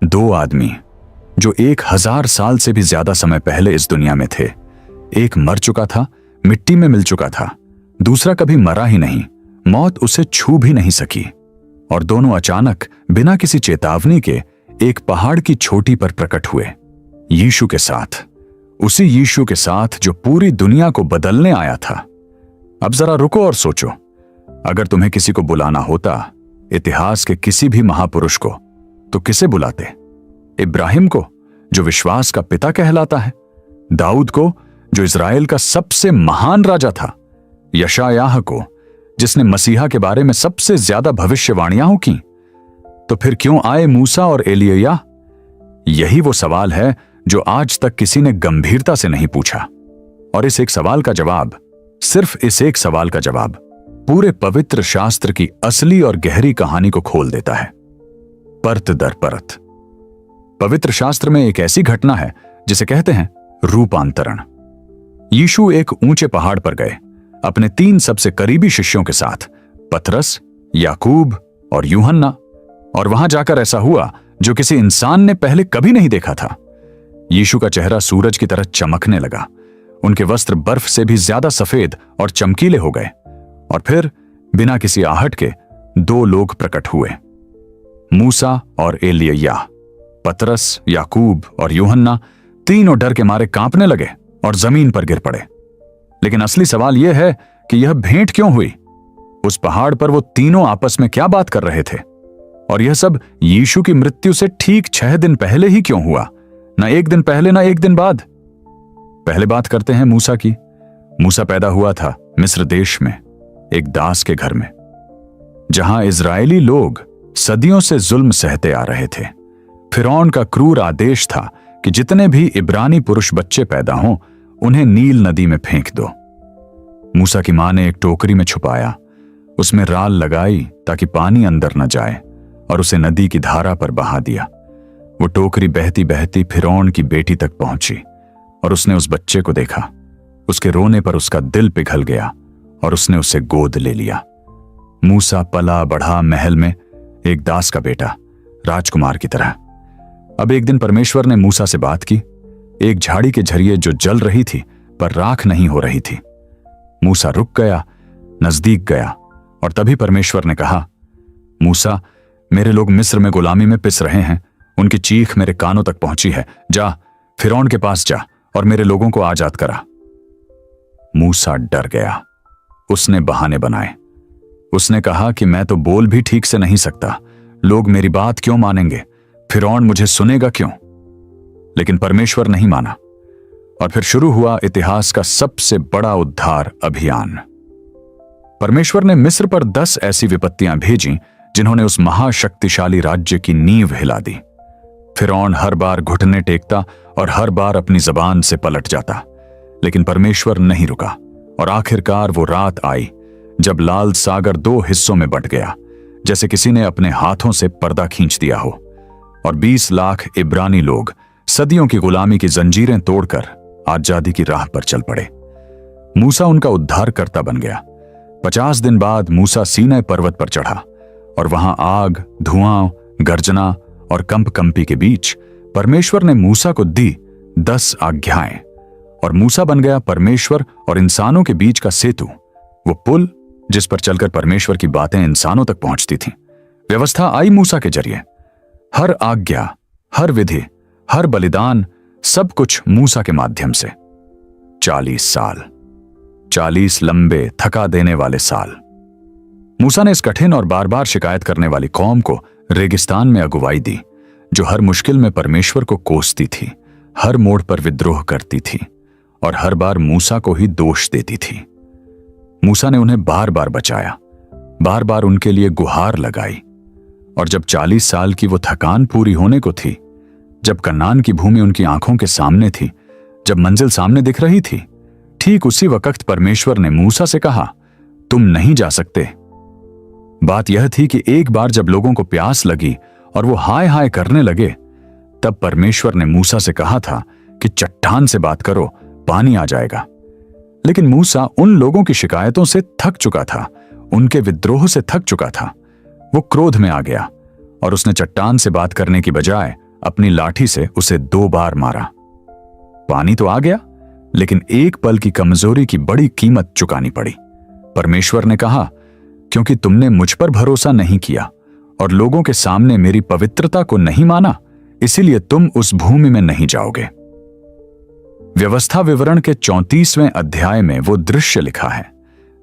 दो आदमी जो 1000 साल से भी ज्यादा समय पहले इस दुनिया में थे, एक मर चुका था, मिट्टी में मिल चुका था, दूसरा कभी मरा ही नहीं, मौत उसे छू भी नहीं सकी। और दोनों अचानक बिना किसी चेतावनी के एक पहाड़ की चोटी पर प्रकट हुए, यीशु के साथ, उसी यीशु के साथ जो पूरी दुनिया को बदलने आया था। अब जरा रुको और सोचो, अगर तुम्हें किसी को बुलाना होता, इतिहास के किसी भी महापुरुष को, तो किसे बुलाते? इब्राहिम को, जो विश्वास का पिता कहलाता है, दाऊद को, जो इज़राइल का सबसे महान राजा था, यशायाह को, जिसने मसीहा के बारे में सबसे ज्यादा भविष्यवाणियां की? तो फिर क्यों आए मूसा और एलिय्याह? यही वो सवाल है जो आज तक किसी ने गंभीरता से नहीं पूछा। और इस एक सवाल का जवाब, सिर्फ इस एक सवाल का जवाब, पूरे पवित्र शास्त्र की असली और गहरी कहानी को खोल देता है, परत दर परत। पवित्र शास्त्र में एक ऐसी घटना है जिसे कहते हैं रूपांतरण। यीशु एक ऊंचे पहाड़ पर गए अपने 3 सबसे करीबी शिष्यों के साथ, पतरस, याकूब और यूहन्ना। और वहां जाकर ऐसा हुआ जो किसी इंसान ने पहले कभी नहीं देखा था। यीशु का चेहरा सूरज की तरह चमकने लगा, उनके वस्त्र बर्फ से भी ज्यादा सफेद और चमकीले हो गए। और फिर बिना किसी आहट के 2 लोग प्रकट हुए, मूसा और एलिय्याह। पतरस, याकूब और यूहन्ना तीनों डर के मारे कांपने लगे और जमीन पर गिर पड़े। लेकिन असली सवाल यह है कि यह भेंट क्यों हुई? उस पहाड़ पर वो तीनों आपस में क्या बात कर रहे थे? और यह सब यीशु की मृत्यु से ठीक 6 दिन पहले ही क्यों हुआ? ना 1 दिन पहले, ना 1 दिन बाद। पहले बात करते हैं मूसा की। मूसा पैदा हुआ था मिस्र देश में, एक दास के घर में, जहां इजरायली लोग सदियों से जुल्म सहते आ रहे थे। फिरौन का क्रूर आदेश था कि जितने भी इब्रानी पुरुष बच्चे पैदा हों, उन्हें नील नदी में फेंक दो। मूसा की मां ने एक टोकरी में छुपाया, उसमें राल लगाई ताकि पानी अंदर न जाए, और उसे नदी की धारा पर बहा दिया। वो टोकरी बहती बहती फिरौन की बेटी तक पहुंची और उसने उस बच्चे को देखा। उसके रोने पर उसका दिल पिघल गया और उसने उसे गोद ले लिया। मूसा पला बढ़ा महल में, एक दास का बेटा, राजकुमार की तरह। अब एक दिन परमेश्वर ने मूसा से बात की, एक झाड़ी के जरिए जो जल रही थी पर राख नहीं हो रही थी। मूसा रुक गया, नजदीक गया, और तभी परमेश्वर ने कहा, मूसा, मेरे लोग मिस्र में गुलामी में पिस रहे हैं, उनकी चीख मेरे कानों तक पहुंची है। जा, फिरौन के पास जा और मेरे लोगों को आजाद करा। मूसा डर गया, उसने बहाने बनाए। उसने कहा कि मैं तो बोल भी ठीक से नहीं सकता, लोग मेरी बात क्यों मानेंगे, फिरौन मुझे सुनेगा क्यों? लेकिन परमेश्वर नहीं माना, और फिर शुरू हुआ इतिहास का सबसे बड़ा उद्धार अभियान। परमेश्वर ने मिस्र पर 10 ऐसी विपत्तियां भेजी जिन्होंने उस महाशक्तिशाली राज्य की नींव हिला दी। फिरौन हर बार घुटने टेकता और हर बार अपनी जबान से पलट जाता, लेकिन परमेश्वर नहीं रुका। और आखिरकार वो रात आई जब लाल सागर 2 हिस्सों में बंट गया, जैसे किसी ने अपने हाथों से पर्दा खींच दिया हो, और 20 लाख इब्रानी लोग सदियों की गुलामी की जंजीरें तोड़कर आजादी की राह पर चल पड़े। मूसा उनका उद्धारकर्ता बन गया। 50 दिन बाद मूसा सीनै पर्वत पर चढ़ा, और वहां आग, धुआं, गर्जना और कंपकंपी के बीच परमेश्वर ने मूसा को दी 10 आज्ञाएं, और मूसा बन गया परमेश्वर और इंसानों के बीच का सेतु, वो पुल जिस पर चलकर परमेश्वर की बातें इंसानों तक पहुंचती थीं। व्यवस्था आई मूसा के जरिए। हर आज्ञा, हर विधि, हर बलिदान, सब कुछ मूसा के माध्यम से। 40 साल, 40 लंबे थका देने वाले साल। मूसा ने इस कठिन और बार बार शिकायत करने वाली कौम को रेगिस्तान में अगुवाई दी, जो हर मुश्किल में परमेश्वर को कोसती थी, हर मोड़ पर विद्रोह करती थी और हर बार मूसा को ही दोष देती थी। मूसा ने उन्हें बार बार बचाया, बार बार उनके लिए गुहार लगाई, और जब 40 साल की वो थकान पूरी होने को थी, जब कनान की भूमि उनकी आंखों के सामने थी, जब मंजिल सामने दिख रही थी, ठीक उसी वक्त परमेश्वर ने मूसा से कहा, तुम नहीं जा सकते। बात यह थी कि एक बार जब लोगों को प्यास लगी और वो हाय हाय करने लगे, तब परमेश्वर ने मूसा से कहा था कि चट्टान से बात करो, पानी आ जाएगा। लेकिन मूसा उन लोगों की शिकायतों से थक चुका था, उनके विद्रोह से थक चुका था। वो क्रोध में आ गया और उसने चट्टान से बात करने की बजाय अपनी लाठी से उसे 2 बार मारा। पानी तो आ गया, लेकिन एक पल की कमजोरी की बड़ी कीमत चुकानी पड़ी। परमेश्वर ने कहा, क्योंकि तुमने मुझ पर भरोसा नहीं किया और लोगों के सामने मेरी पवित्रता को नहीं माना, इसीलिए तुम उस भूमि में नहीं जाओगे। व्यवस्था विवरण के 34वें अध्याय में वो दृश्य लिखा है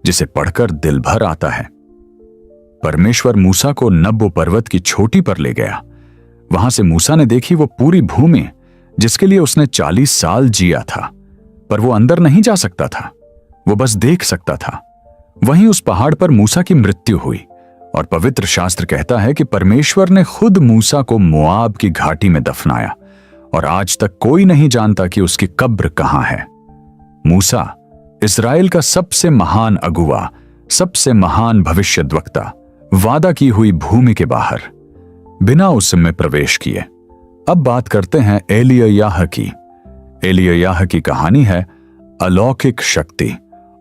जिसे पढ़कर दिल भर आता है। परमेश्वर मूसा को नब्बो पर्वत की चोटी पर ले गया। वहां से मूसा ने देखी वो पूरी भूमि जिसके लिए उसने 40 साल जिया था, पर वो अंदर नहीं जा सकता था, वो बस देख सकता था। वहीं उस पहाड़ पर मूसा की मृत्यु हुई और पवित्र शास्त्र कहता है कि परमेश्वर ने खुद मूसा को मोआब की घाटी में दफनाया और आज तक कोई नहीं जानता कि उसकी कब्र कहां है। मूसा इस्राएल का सबसे महान अगुवा, सबसे महान भविष्यद्वक्ता, वादा की हुई भूमि के बाहर बिना उसमें प्रवेश किए। अब बात करते हैं एलिय्याह की। एलिय्याह की कहानी है अलौकिक शक्ति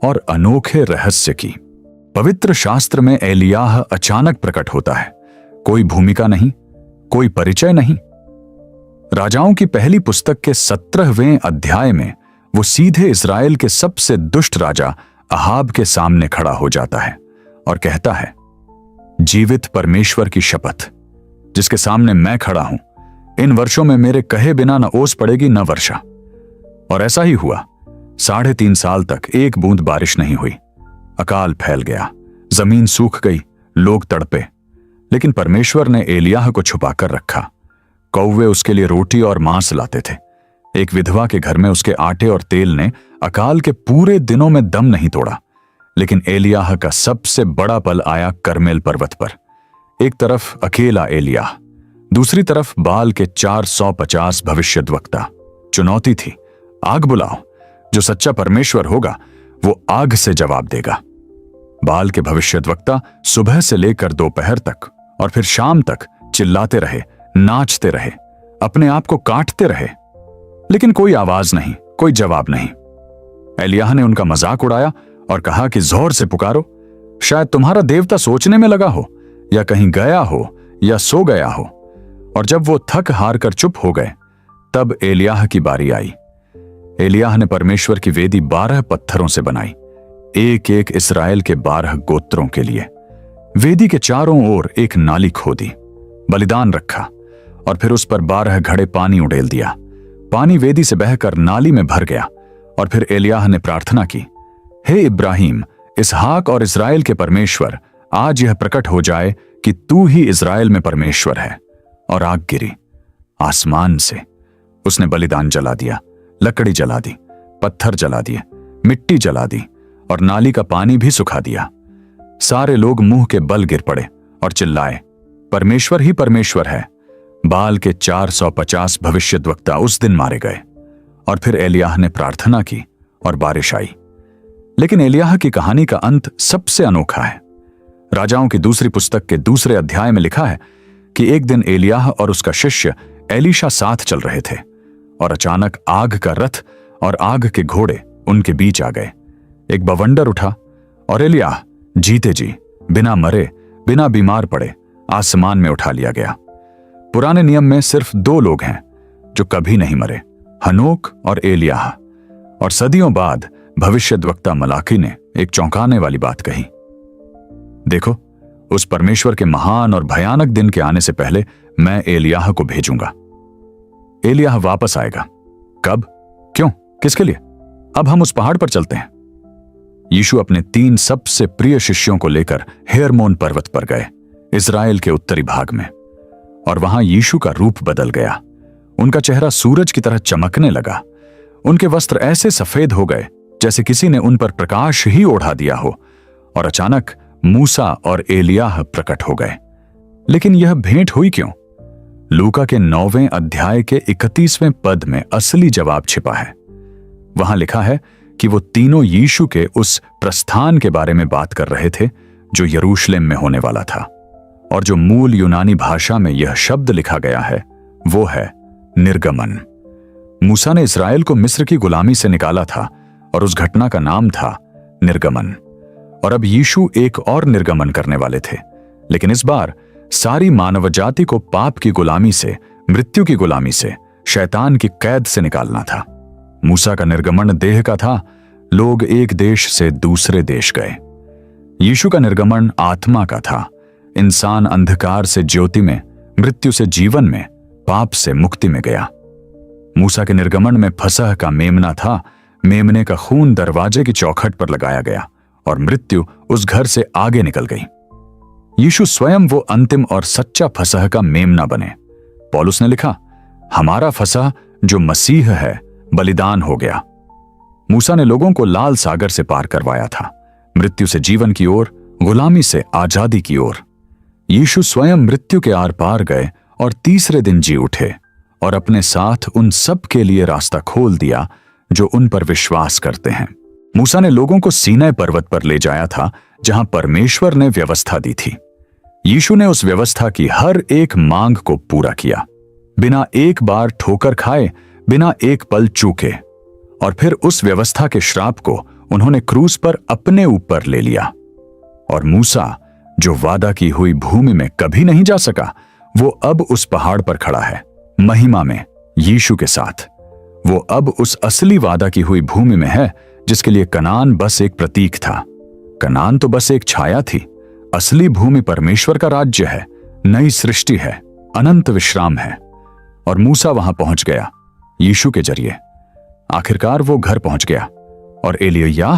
और अनोखे रहस्य की। पवित्र शास्त्र में एलिय्याह अचानक प्रकट होता है। कोई भूमिका नहीं, कोई परिचय नहीं। राजाओं की पहली पुस्तक के 17वें अध्याय में वो सीधे इस्राएल के सबसे दुष्ट राजा अहाब के सामने खड़ा हो जाता है और कहता है, जीवित परमेश्वर की शपथ जिसके सामने मैं खड़ा हूं, इन वर्षों में मेरे कहे बिना न ओस पड़ेगी न वर्षा। और ऐसा ही हुआ। 3.5 साल तक एक बूंद बारिश नहीं हुई। अकाल फैल गया, जमीन सूख गई, लोग तड़पे। लेकिन परमेश्वर ने एलिय्याह को छुपा कर रखा। कौवे उसके लिए रोटी और मांस लाते थे। एक विधवा के घर में उसके आटे और तेल ने अकाल के पूरे दिनों में दम नहीं तोड़ा। लेकिन एलिय्याह का सबसे बड़ा पल आया करमेल पर्वत पर। एक तरफ अकेला एलिय्याह, दूसरी तरफ बाल के 450 भविष्यद्वक्ता। चुनौती थी, आग बुलाओ, जो सच्चा परमेश्वर होगा वो आग से जवाब देगा। बाल के भविष्यद्वक्ता सुबह से लेकर दोपहर तक और फिर शाम तक चिल्लाते रहे, नाचते रहे, अपने आप को काटते रहे, लेकिन कोई आवाज नहीं, कोई जवाब नहीं। एलिय्याह ने उनका मजाक उड़ाया और कहा कि जोर से पुकारो, शायद तुम्हारा देवता सोचने में लगा हो या कहीं गया हो या सो गया हो। और जब वो थक हार कर चुप हो गए, तब एलिय्याह की बारी आई। एलिय्याह ने परमेश्वर की वेदी 12 पत्थरों से बनाई, एक एक इस्राएल के 12 गोत्रों के लिए। वेदी के चारों ओर एक नाली खोदी, बलिदान रखा और फिर उस पर 12 घड़े पानी उड़ेल दिया। पानी वेदी से बहकर नाली में भर गया और फिर एलिय्याह ने प्रार्थना की, हे इब्राहिम, इसहाक और इस्राएल के परमेश्वर, आज यह प्रकट हो जाए कि तू ही इस्राएल में परमेश्वर है। और आग गिरी आसमान से। उसने बलिदान जला दिया, लकड़ी जला दी, पत्थर जला दिए, मिट्टी जला दी और नाली का पानी भी सुखा दिया। सारे लोग मुंह के बल गिर पड़े और चिल्लाए, परमेश्वर ही परमेश्वर है। बाल के 450 भविष्यद्वक्ता उस दिन मारे गए। और फिर एलिय्याह ने प्रार्थना की और बारिश आई। लेकिन एलिय्याह की कहानी का अंत सबसे अनोखा है। राजाओं की दूसरी पुस्तक के 2 अध्याय में लिखा है कि एक दिन एलिय्याह और उसका शिष्य एलीशा साथ चल रहे थे और अचानक आग का रथ और आग के घोड़े उनके बीच आ गए। एक बवंडर उठा और एलिय्याह जीते जी, बिना मरे, बिना बीमार पड़े आसमान में उठा लिया गया। पुराने नियम में सिर्फ 2 लोग हैं जो कभी नहीं मरे, हनोक और एलिय्याह। और सदियों बाद भविष्यद्वक्ता मलाकी ने एक चौंकाने वाली बात कही, देखो, उस परमेश्वर के महान और भयानक दिन के आने से पहले मैं एलिय्याह को भेजूंगा। एलिय्याह वापस आएगा। कब, क्यों, किसके लिए? अब हम उस पहाड़ पर चलते हैं। यीशु अपने 3 सबसे प्रिय शिष्यों को लेकर हेर्मोन पर्वत पर गए, इस्राएल के उत्तरी भाग में। और वहां यीशु का रूप बदल गया। उनका चेहरा सूरज की तरह चमकने लगा। उनके वस्त्र ऐसे सफेद हो गए जैसे किसी ने उन पर प्रकाश ही ओढ़ा दिया हो। और अचानक मूसा और एलिय्याह प्रकट हो गए। लेकिन यह भेंट हुई क्यों? लूका के 9वें अध्याय के 31वें पद में असली जवाब छिपा है। वहां लिखा है कि वो तीनों यीशु के उस प्रस्थान के बारे में बात कर रहे थे जो यरूशलेम में होने वाला था। और जो मूल यूनानी भाषा में यह शब्द लिखा गया है वो है निर्गमन। मूसा ने इस्राएल को मिस्र की गुलामी से निकाला था और उस घटना का नाम था निर्गमन। और अब यीशु एक और निर्गमन करने वाले थे, लेकिन इस बार सारी मानव जाति को पाप की गुलामी से मृत्यु की गुलामी से, शैतान की कैद से निकालना था। मूसा का निर्गमन देह का था, लोग एक देश से दूसरे देश गए। यीशु का निर्गमन आत्मा का था, इंसान अंधकार से ज्योति में, मृत्यु से जीवन में, पाप से मुक्ति में गया। मूसा के निर्गमन में फसह का मेमना था, मेमने का खून दरवाजे की चौखट पर लगाया गया और मृत्यु उस घर से आगे निकल गई। यीशु स्वयं वो अंतिम और सच्चा फसह का मेमना बने। पौलुस ने लिखा, हमारा फसह जो मसीह है बलिदान हो गया। मूसा ने लोगों को लाल सागर से पार करवाया था, मृत्यु से जीवन की ओर, गुलामी से आजादी की ओर। यीशु स्वयं मृत्यु के आर पार गए और तीसरे दिन जी उठे और अपने साथ उन सब के लिए रास्ता खोल दिया जो उन पर विश्वास करते हैं। मूसा ने लोगों को सीनै पर्वत पर ले जाया था, जहां परमेश्वर ने व्यवस्था दी थी। यीशु ने उस व्यवस्था की हर एक मांग को पूरा किया, बिना एक बार ठोकर खाए, बिना एक पल चूके। और फिर उस व्यवस्था के श्राप को उन्होंने क्रूस पर अपने ऊपर ले लिया। और मूसा, जो वादा की हुई भूमि में कभी नहीं जा सका, वो अब उस पहाड़ पर खड़ा है, महिमा में यीशु के साथ। वो अब उस असली वादा की हुई भूमि में है, जिसके लिए कनान बस एक प्रतीक था। कनान तो बस एक छाया थी। असली भूमि परमेश्वर का राज्य है, नई सृष्टि है, अनंत विश्राम है। और मूसा वहां पहुंच गया यीशु के जरिए। आखिरकार वो घर पहुंच गया। और एलिय्याह,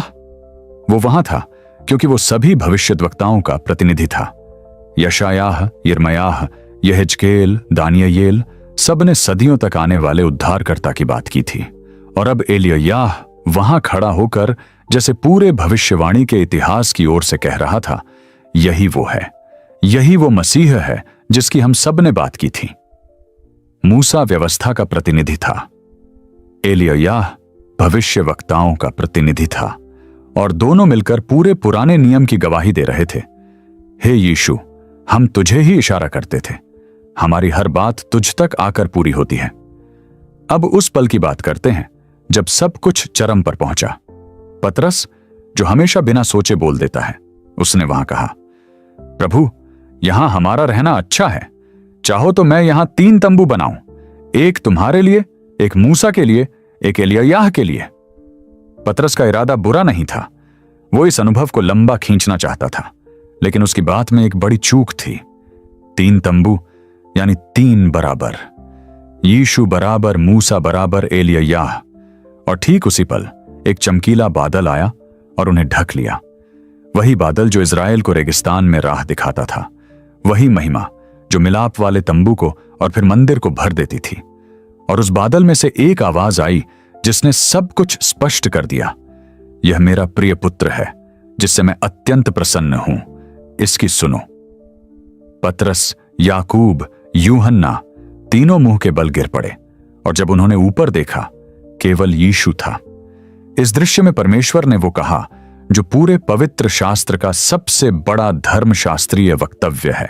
वो वहां था क्योंकि वो सभी भविष्यद्वक्ताओं का प्रतिनिधि था। यशायाह, यिर्मयाह, यहेजकेल, दानियेल, सब ने सदियों तक आने वाले उद्धारकर्ता की बात की थी। और अब एलिय्याह वहां खड़ा होकर जैसे पूरे भविष्यवाणी के इतिहास की ओर से कह रहा था, यही वो है, यही वो मसीह है जिसकी हम सब ने बात की थी। मूसा व्यवस्था का प्रतिनिधि था, एलिय्याह भविष्यवक्ताओं का प्रतिनिधि था, और दोनों मिलकर पूरे पुराने नियम की गवाही दे रहे थे। हे यीशु, हम तुझे ही इशारा करते थे, हमारी हर बात तुझ तक आकर पूरी होती है। अब उस पल की बात करते हैं जब सब कुछ चरम पर पहुंचा। पतरस, जो हमेशा बिना सोचे बोल देता है, उसने वहां कहा, प्रभु, यहां हमारा रहना अच्छा है, चाहो तो मैं यहां 3 तंबू बनाऊं, एक तुम्हारे लिए, एक मूसा के लिए, एक एलिय्याह के लिए। पतरस का इरादा बुरा नहीं था, वो इस अनुभव को लंबा खींचना चाहता था, लेकिन उसकी बात में एक बड़ी चूक थी। 3 तंबू यानी 3 बराबर, यीशु बराबर, मूसा बराबर, एलिय्याह। और ठीक उसी पल एक चमकीला बादल आया और उन्हें ढक लिया। वही बादल जो इज़राइल को रेगिस्तान में राह दिखाता था, वही महिमा जो मिलाप वाले तंबू को और फिर मंदिर को भर देती थी। और उस बादल में से एक आवाज आई जिसने सब कुछ स्पष्ट कर दिया, यह मेरा प्रिय पुत्र है जिससे मैं अत्यंत प्रसन्न हूं, इसकी सुनो। पतरस, याकूब, यूहन्ना तीनों मुंह के बल गिर पड़े, और जब उन्होंने ऊपर देखा, केवल यीशु था। इस दृश्य में परमेश्वर ने वो कहा जो पूरे पवित्र शास्त्र का सबसे बड़ा धर्मशास्त्रीय वक्तव्य है।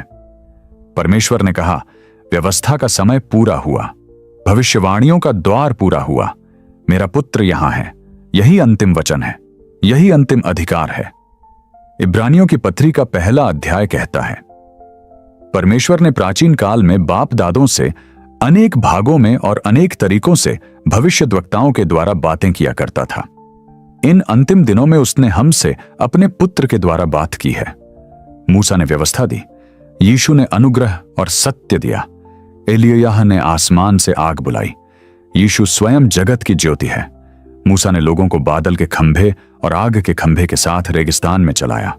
परमेश्वर ने कहा, व्यवस्था का समय पूरा हुआ, भविष्यवाणियों का द्वार पूरा हुआ, मेरा पुत्र यहां है। यही अंतिम वचन है, यही अंतिम अधिकार है। इब्रानियों की पत्री का पहला अध्याय कहता है, परमेश्वर ने प्राचीन काल में बाप दादों से अनेक भागों में और अनेक तरीकों से भविष्यद्वक्ताओं के द्वारा बातें किया करता था। इन अंतिम दिनों में उसने हमसे अपने पुत्र के द्वारा बात की है। मूसा ने व्यवस्था दी, यीशु ने अनुग्रह और सत्य दिया, एलिय्याह ने आसमान से आग बुलाई, यीशु स्वयं जगत की ज्योति है। मूसा ने लोगों को बादल के खंभे और आग के खंभे के साथ रेगिस्तान में चलाया।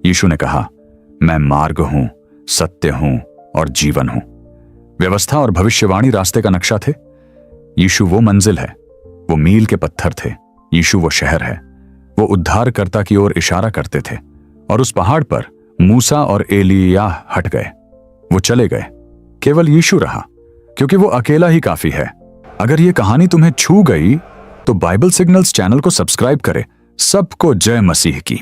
यीशु ने कहा, मैं मार्ग हूं, सत्य हूं और जीवन हूं। व्यवस्था और भविष्यवाणी रास्ते का नक्शा थे। यीशु वो मंजिल है, वो मील के पत्थर थे। यीशु वो शहर है, वो उद्धारकर्ता की ओर इशारा करते थे। और उस पहाड़ पर मूसा और एलिय्याह हट गए, वो चले गए, केवल यीशु रहा, क्योंकि वो अकेला ही काफी है। अगर ये कहानी तुम्हें छू गई तो बाइबल सिग्नल्स चैनल को सब्सक्राइब करें। सबको जय मसीह की।